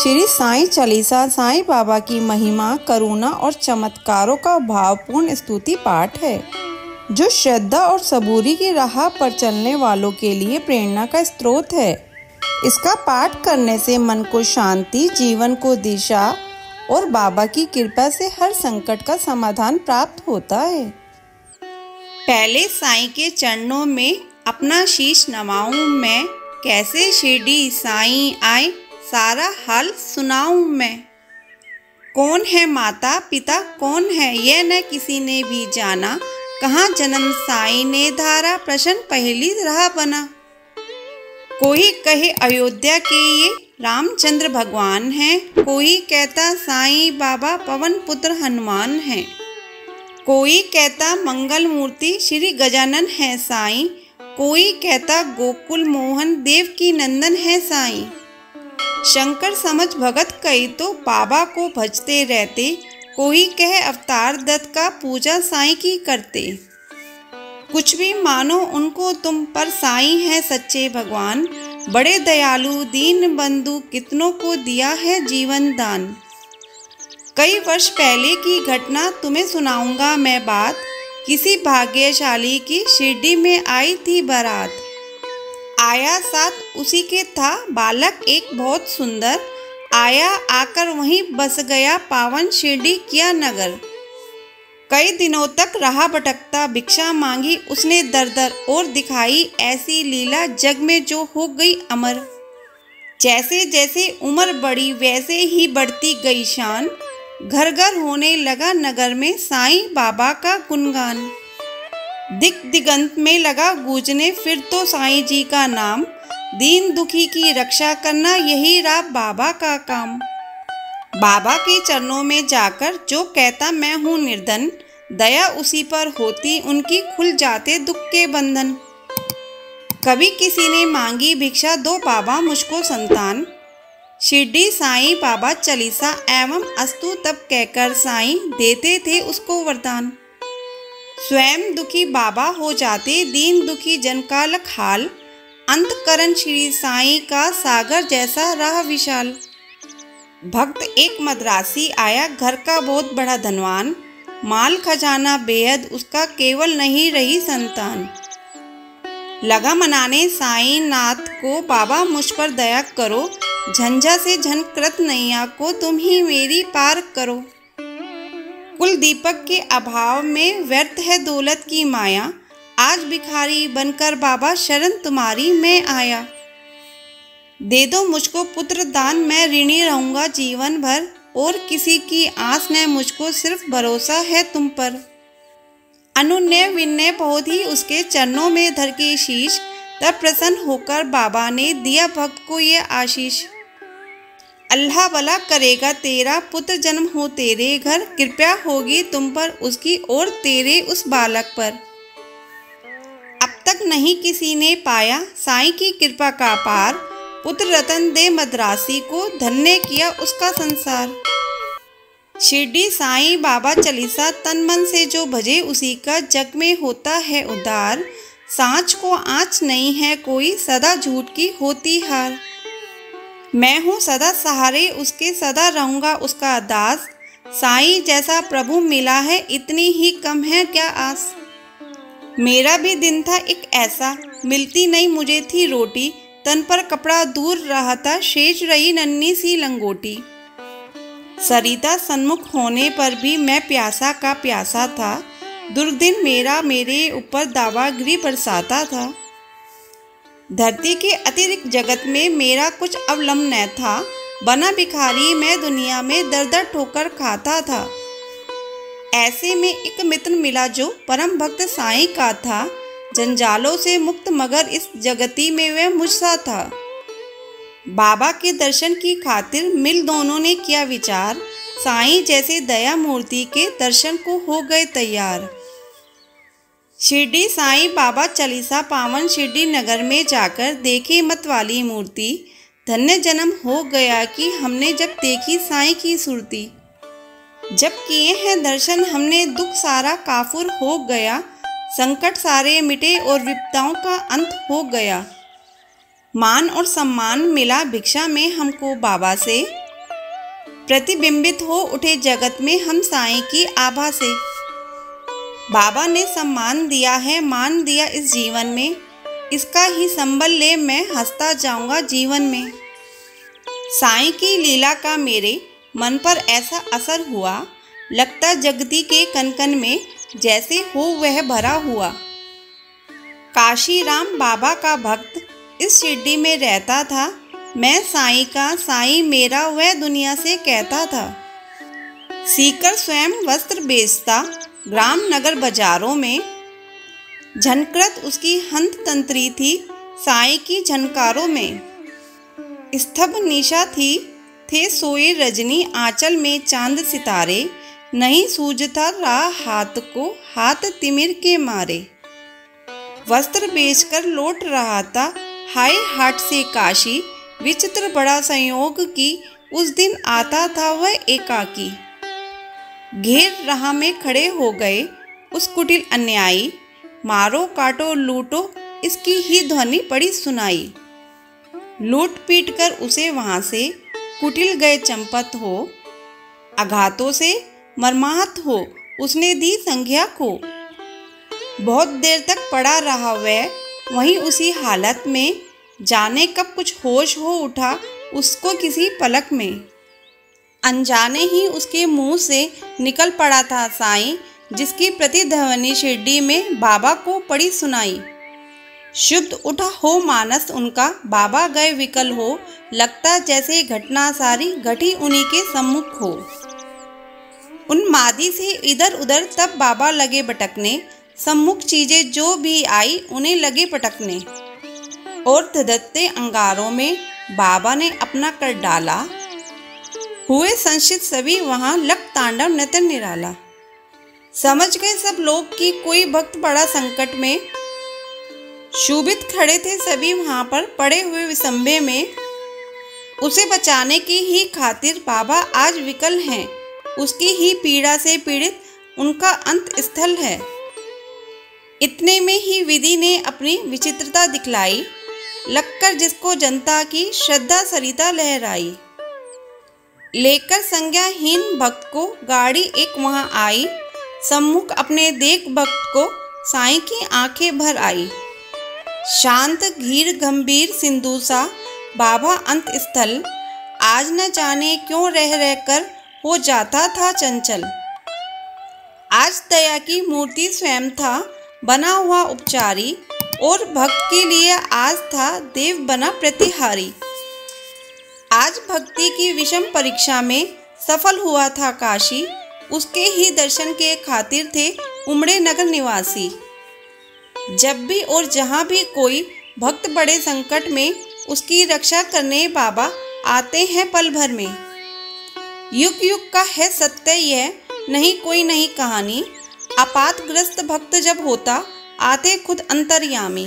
श्री साईं चालीसा साईं बाबा की महिमा, करुणा और चमत्कारों का भावपूर्ण स्तुति पाठ है, जो श्रद्धा और सबूरी की राह पर चलने वालों के लिए प्रेरणा का स्रोत है। इसका पाठ करने से मन को शांति, जीवन को दिशा और बाबा की कृपा से हर संकट का समाधान प्राप्त होता है। पहले साईं के चरणों में अपना शीश नवाऊं मैं, कैसे शिरडी साईं आए सारा हाल सुनाऊं मैं। कौन है माता पिता कौन है यह न किसी ने भी जाना, कहाँ जन्म साईं ने धारा प्रश्न पहली राह बना। कोई कहे अयोध्या के ये रामचंद्र भगवान हैं, कोई कहता साईं बाबा पवन पुत्र हनुमान हैं, कोई कहता मंगल मूर्ति श्री गजानन है साईं, कोई कहता गोकुल मोहन देव की नंदन है साईं। शंकर समझ भगत कई तो बाबा को भजते रहते, कोई कहे अवतार दत्त का पूजा साईं की करते। कुछ भी मानो उनको तुम पर साईं है सच्चे भगवान, बड़े दयालु दीन बंधु कितनों को दिया है जीवन दान। कई वर्ष पहले की घटना तुम्हें सुनाऊंगा मैं बात, किसी भाग्यशाली की शिरडी में आई थी बारात। आया साथ उसी के था बालक एक बहुत सुंदर, आया आकर वहीं बस गया पावन शिरडी किया नगर। कई दिनों तक रहा भटकता भिक्षा मांगी उसने दर दर, और दिखाई ऐसी लीला जग में जो हो गई अमर। जैसे जैसे उम्र बढ़ी वैसे ही बढ़ती गई शान, घर घर होने लगा नगर में साईं बाबा का गुणगान। दिक दिगंत में लगा गूंजने फिर तो साईं जी का नाम, दीन दुखी की रक्षा करना यही रहा बाबा का काम। बाबा के चरणों में जाकर जो कहता मैं हूँ निर्धन, दया उसी पर होती उनकी खुल जाते दुख के बंधन। कभी किसी ने मांगी भिक्षा दो बाबा मुझको संतान, शिरडी साईं बाबा चालीसा एवं अस्तु तब कहकर साईं देते थे उसको वरदान। स्वयं दुखी बाबा हो जाते दीन दुखी जन का लखाल, अंतकरण श्री साईं का सागर जैसा रहा विशाल। भक्त एक मद्रासी आया घर का बहुत बड़ा धनवान, माल खजाना बेहद उसका केवल नहीं रही संतान। लगा मनाने साईं नाथ को बाबा मुझ पर दया करो, झंझा से झनकृत नैया को तुम ही मेरी पार करो। कुल दीपक के अभाव में व्यर्थ है दौलत की माया, आज भिखारी बनकर बाबा शरण तुम्हारी मैं आया। दे दो मुझको पुत्र दान मैं ऋणी रहूँगा जीवन भर, और किसी की आस न मुझको सिर्फ भरोसा है तुम पर। अनुनय विनय बहुत ही उसके चरणों में धर के शीश, तब प्रसन्न होकर बाबा ने दिया भक्त को ये आशीष। अल्लाह भला करेगा तेरा पुत्र जन्म हो तेरे घर, कृपया होगी तुम पर उसकी और तेरे उस बालक पर। अब तक नहीं किसी ने पाया साईं की कृपा का पार, पुत्र रतन दे मद्रासी को धन्य किया उसका संसार। शिरडी साईं बाबा चालीसा तन मन से जो भजे उसी का जग में होता है उद्धार। सांच को आँच नहीं है कोई सदा झूठ की होती हार, मैं हूँ सदा सहारे उसके सदा रहूँगा उसका दास। साईं जैसा प्रभु मिला है इतनी ही कम है क्या आस। मेरा भी दिन था एक ऐसा, मिलती नहीं मुझे थी रोटी, तन पर कपड़ा दूर रहा था शेष रही नन्ही सी लंगोटी। सरिता सन्मुख होने पर भी मैं प्यासा का प्यासा था, दुर्दिन मेरा मेरे ऊपर दावागिरी बरसाता था। धरती के अतिरिक्त जगत में मेरा कुछ अवलंब न था, बना भिखारी मैं दुनिया में दर दर ठोकर खाता था। ऐसे में एक मित्र मिला जो परम भक्त साईं का था, जंजालों से मुक्त मगर इस जगती में वह मुझसा था। बाबा के दर्शन की खातिर मिल दोनों ने किया विचार, साईं जैसे दया मूर्ति के दर्शन को हो गए तैयार। शिरडी साईं बाबा चालीसा पावन शिरडी नगर में जाकर देखे मत वाली मूर्ति, धन्य जन्म हो गया कि हमने जब देखी साईं की सूरती। जब किए हैं दर्शन हमने दुख सारा काफुर हो गया, संकट सारे मिटे और विपदाओं का अंत हो गया। मान और सम्मान मिला भिक्षा में हमको बाबा से, प्रतिबिंबित हो उठे जगत में हम साईं की आभा से। बाबा ने सम्मान दिया है, मान दिया इस जीवन में, इसका ही संबल ले मैं हंसता जाऊंगा जीवन में। साईं की लीला का मेरे मन पर ऐसा असर हुआ, लगता जगती के कन कन में जैसे हो वह भरा हुआ। काशी राम बाबा का भक्त इस शिरडी में रहता था, मैं साईं का साईं मेरा वह दुनिया से कहता था। सीकर स्वयं वस्त्र बेचता ग्राम नगर बाजारों में, झनकृत उसकी हंत तंत्री थी साईं की झनकारों में। स्तब्ध निशा थी, थे सोए रजनी आंचल में चांद सितारे, नहीं सूझता राह हाथ को हाथ तिमिर के मारे। वस्त्र बेचकर लौट रहा था हाय हाट से काशी, विचित्र बड़ा संयोग की उस दिन आता था वह एकाकी। घेर राह में खड़े हो गए उस कुटिल अन्यायी, मारो काटो लूटो इसकी ही ध्वनि पड़ी सुनाई। लूट पीट कर उसे वहां से कुटिल गए चंपत हो, आघातों से मर्माहत हो उसने दी संज्ञा को। बहुत देर तक पड़ा रहा वह वहीं उसी हालत में, जाने कब कुछ होश हो उठा उसको किसी पलक में। अनजाने ही उसके मुंह से निकल पड़ा था साईं, जिसकी प्रतिध्वनि शिरडी में बाबा को पड़ी सुनाई। शुद्ध उठा हो मानस उनका, बाबा गए विकल हो, लगता जैसे घटना सारी घटी उन्हीं के सम्मुख हो। उन्मादी से इधर उधर तब बाबा लगे भटकने, सम्मुख चीजें जो भी आई उन्हें लगे पटकने। और धधकते अंगारों में बाबा ने अपना कर डाला, हुए संशित सभी वहां लग तांडव नृत्य निराला। समझ गए सब लोग कि कोई भक्त पड़ा संकट में, शोभित खड़े थे सभी वहां पर पड़े हुए विसंबे में। उसे बचाने की ही खातिर बाबा आज विकल हैं, उसकी ही पीड़ा से पीड़ित उनका अंत स्थल है। इतने में ही विधि ने अपनी विचित्रता दिखलाई, लगकर जिसको जनता की श्रद्धा सरिता लहराई। लेकर संज्ञाहीन भक्त को गाड़ी एक वहां आई, सम्मुख अपने देख भक्त को साईं की आंखें भर आई। शांत घीर गंभीर सिंधु सा बाबा अंत स्थल, आज न जाने क्यों रह रहकर हो जाता था चंचल। आज दया की मूर्ति स्वयं था बना हुआ उपचारी, और भक्त के लिए आज था देव बना प्रतिहारी। आज भक्ति की विषम परीक्षा में सफल हुआ था काशी, उसके ही दर्शन के खातिर थे उमड़े नगर निवासी। जब भी और जहाँ भी कोई भक्त बड़े संकट में, उसकी रक्षा करने बाबा आते हैं पल भर में। युग युग का है सत्य यह, नहीं कोई नहीं कहानी, आपातग्रस्त भक्त जब होता आते खुद अंतर्यामी।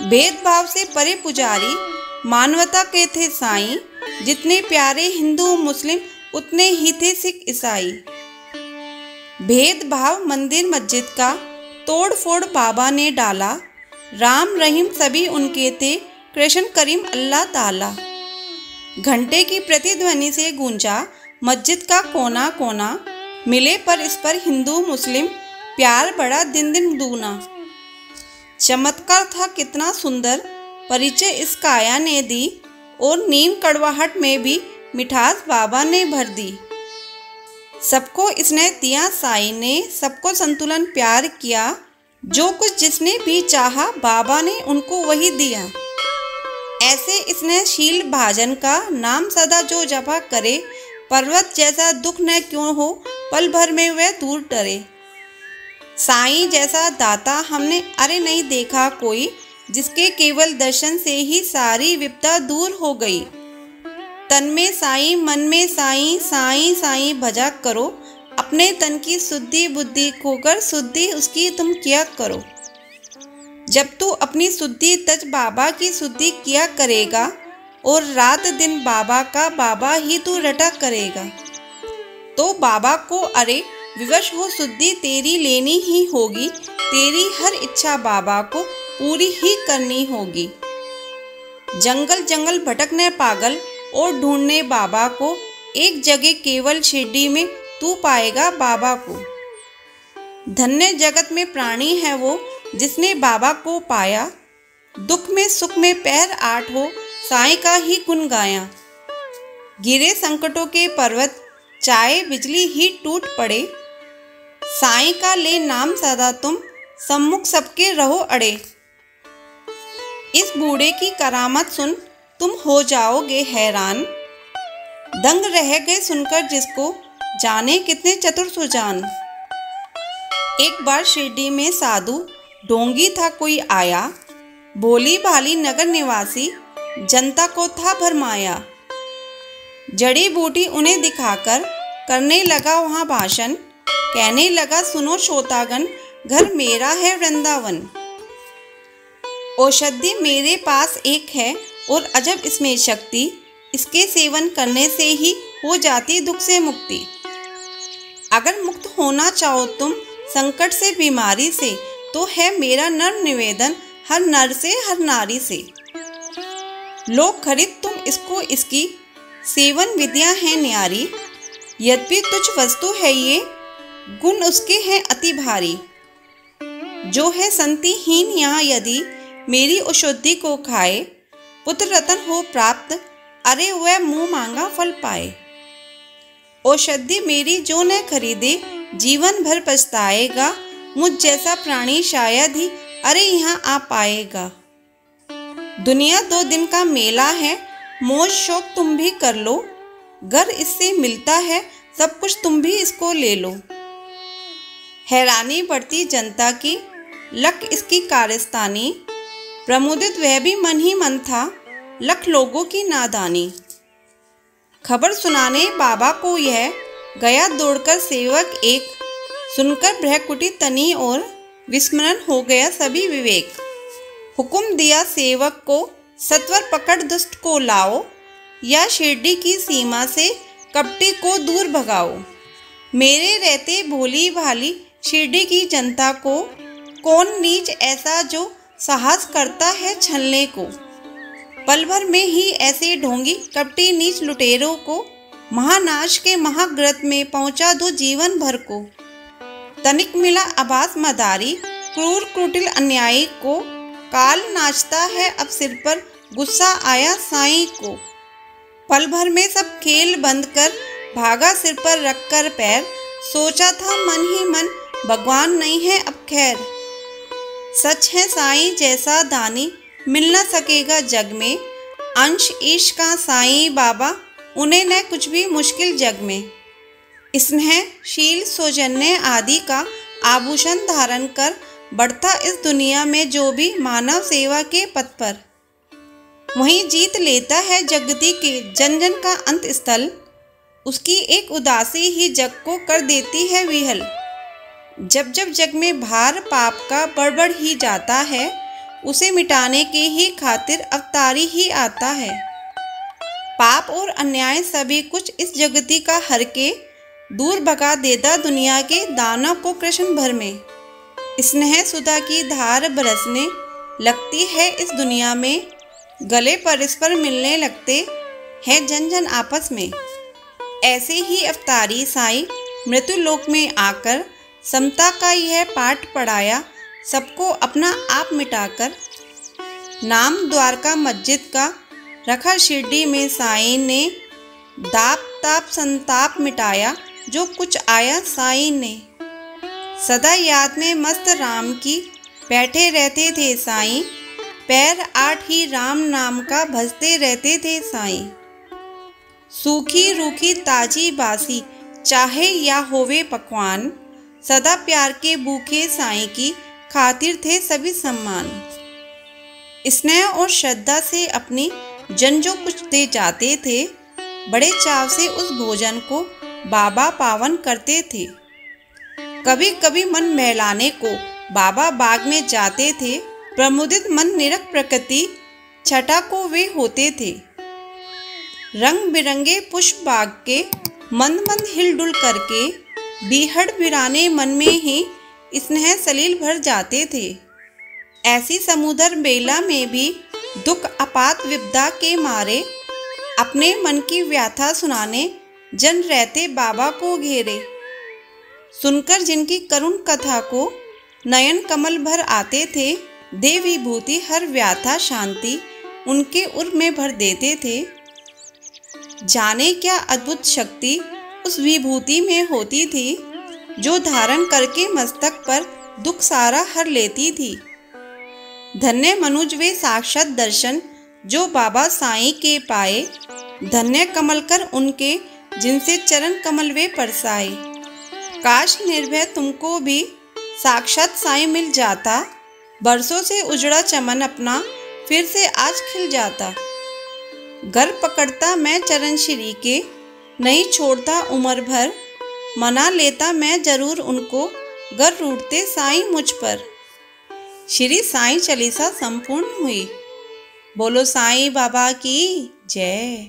भेदभाव से परे पुजारी मानवता के थे साईं, जितने प्यारे हिंदू मुस्लिम उतने ही थे सिख ईसाई। भेदभाव मंदिर मस्जिद का तोड़ फोड़ बाबा ने डाला, राम रहीम सभी उनके थे कृष्ण करीम अल्लाह ताला। घंटे की प्रतिध्वनि से गूंजा मस्जिद का कोना कोना, मिले पर इस पर हिंदू मुस्लिम प्यार बड़ा दिन दिन दूना। चमत्कार था कितना सुंदर परिचय इस काया ने दी, और नीम कड़वाहट में भी मिठास बाबा ने भर दी। सबको इसने दिया साईं ने, सबको संतुलन प्यार किया, जो कुछ जिसने भी चाहा बाबा ने उनको वही दिया। ऐसे इसने शील भाजन का नाम सदा जो जपा करे, पर्वत जैसा दुख न क्यों हो पल भर में वह दूर डरे। साईं जैसा दाता हमने अरे नहीं देखा कोई, जिसके केवल दर्शन से ही सारी विपदा दूर हो गई। तन में साईं मन में साईं, साईं साईं भजा करो, अपने तन की शुद्धि बुद्धि खोकर शुद्धि उसकी तुम किया करो। जब तू अपनी शुद्धि तज बाबा की शुद्धि किया करेगा, और रात दिन बाबा का बाबा ही तू रटा करेगा, तो बाबा को अरे विवश हो शुद्धि तेरी लेनी ही होगी, तेरी हर इच्छा बाबा को पूरी ही करनी होगी। जंगल जंगल भटकने पागल और ढूंढने बाबा को, एक जगह केवल शिरडी में तू पाएगा बाबा को। धन्य जगत में प्राणी है वो जिसने बाबा को पाया। दुख में सुख में पैर आठ हो साईं का ही गुण गाया। गिरे संकटों के पर्वत चाहे बिजली ही टूट पड़े, साईं का ले नाम सदा तुम सम्मुख सबके रहो अड़े। इस बूढ़े की करामत सुन तुम हो जाओगे हैरान, दंग रह गए सुनकर जिसको जाने कितने चतुर सुजान। एक बार शिरडी में साधु ढोंगी था कोई आया, भोली भाली नगर निवासी जनता को था भरमाया। जड़ी बूटी उन्हें दिखाकर करने लगा वहाँ भाषण, कहने लगा सुनो श्रोतागण घर मेरा है वृंदावन। औषधि मेरे पास एक है और अजब इसमें शक्ति, इसके सेवन करने से ही हो जाती दुख से मुक्ति। अगर मुक्त होना चाहो तुम संकट से बीमारी से, तो है मेरा नर्म निवेदन हर नर से हर नारी से। लोग खरीद तुम इसको, इसकी सेवन विद्या है न्यारी। यद्यपि तुच्छ वस्तु है ये, गुण उसके हैं अति भारी। जो है संतिहीन यहाँ यदि मेरी औषधि को खाए, पुत्र रतन हो प्राप्त अरे वह मुँह मांगा फल पाए। औषधि मेरी जो न खरीदे जीवन भर पछताएगा, मुझ जैसा प्राणी शायद ही अरे यहाँ आ पाएगा। दुनिया 2 दिन का मेला है, मौज शौक तुम भी कर लो, घर इससे मिलता है सब कुछ तुम भी इसको ले लो। हैरानी बढ़ती जनता की लख इसकी कारस्तानी, प्रमुदित वह भी मन ही मन था लख लोगों की नादानी। खबर सुनाने बाबा को यह गया दौड़कर सेवक एक, सुनकर भ्रकुटी तनी और विस्मरण हो गया सभी विवेक। हुक्म दिया सेवक को सत्वर पकड़ दुष्ट को लाओ, या शिरडी की सीमा से कपटी को दूर भगाओ। मेरे रहते भोली भाली शिरडी की जनता को, कौन नीच ऐसा जो साहस करता है छलने को। पल भर में ही ऐसे ढोंगी कपटी नीच लुटेरों को, महानाश के महाग्रत में पहुंचा दो जीवन भर को। तनिक मिला आभास मदारी क्रूर कुटिल अन्यायी को, काल नाचता है अब सिर पर गुस्सा आया साईं को। पल भर में सब खेल बंद कर भागा सिर पर रख कर पैर, सोचा था मन ही मन भगवान नहीं है अब खैर। सच है साईं जैसा दानी मिल न सकेगा जग में, अंश ईश का साईं बाबा उन्हें न कुछ भी मुश्किल जग में। स्नेह शील सौजन्य आदि का आभूषण धारण कर बढ़ता इस दुनिया में जो भी मानव सेवा के पथ पर, वहीं जीत लेता है जगती के जन जन का अंत स्थल। उसकी एक उदासी ही जग को कर देती है विहल। जब जब जग में भार पाप का बढ़ ही जाता है, उसे मिटाने के ही खातिर अवतारी ही आता है। पाप और अन्याय सभी कुछ इस जगती का हर के दूर भगा देता दुनिया के दानव को कृष्ण भर में। स्नेह सुधा की धार बरसने लगती है इस दुनिया में, गले परस्पर मिलने लगते हैं जन जन आपस में। ऐसे ही अवतारी साईं मृत्युलोक में आकर समता का यह पाठ पढ़ाया, सबको अपना आप मिटाकर। नाम द्वारका मस्जिद का रखा शिरडी में साईं ने, दाप ताप संताप मिटाया जो कुछ आया साईं ने। सदा याद में मस्त राम की बैठे रहते थे साईं, पैर आठ ही राम नाम का भजते रहते थे साईं। सूखी रूखी ताजी बासी चाहे या होवे पकवान, सदा प्यार के भूखे साईं की खातिर थे सभी सम्मान। स्नेह और श्रद्धा से अपनी जन जो कुछ दे जाते थे, बड़े चाव से उस भोजन को बाबा पावन करते थे। कभी कभी मन बहलाने को बाबा बाग में जाते थे, प्रमुदित मन निरख प्रकृति छटा को वे होते थे। रंग बिरंगे पुष्प बाग के मंद मंद हिलडुल करके, बीहड़ बिराने मन में ही स्नेह सलील भर जाते थे। ऐसी समुद्र बेला में भी दुख अपात विपदा के मारे, अपने मन की व्यथा सुनाने जन रहते बाबा को घेरे। सुनकर जिनकी करुण कथा को नयन कमल भर आते थे, दे विभूति हर व्याथा शांति उनके उर में भर देते थे। जाने क्या अद्भुत शक्ति उस विभूति में होती थी, जो धारण करके मस्तक पर दुख सारा हर लेती थी। धन्य मनुज वे साक्षात दर्शन जो बाबा साईं के पाए, धन्य कमल कर उनके जिनसे चरण कमल वे परसाए। काश निर्भय तुमको भी साक्षात साईं मिल जाता, बरसों से उजड़ा चमन अपना फिर से आज खिल जाता। घर पकड़ता मैं चरण श्री के, नहीं छोड़ता उम्र भर, मना लेता मैं जरूर उनको, गर रूठते साईं मुझ पर। श्री साईं चालीसा संपूर्ण हुई। बोलो साईं बाबा की जय।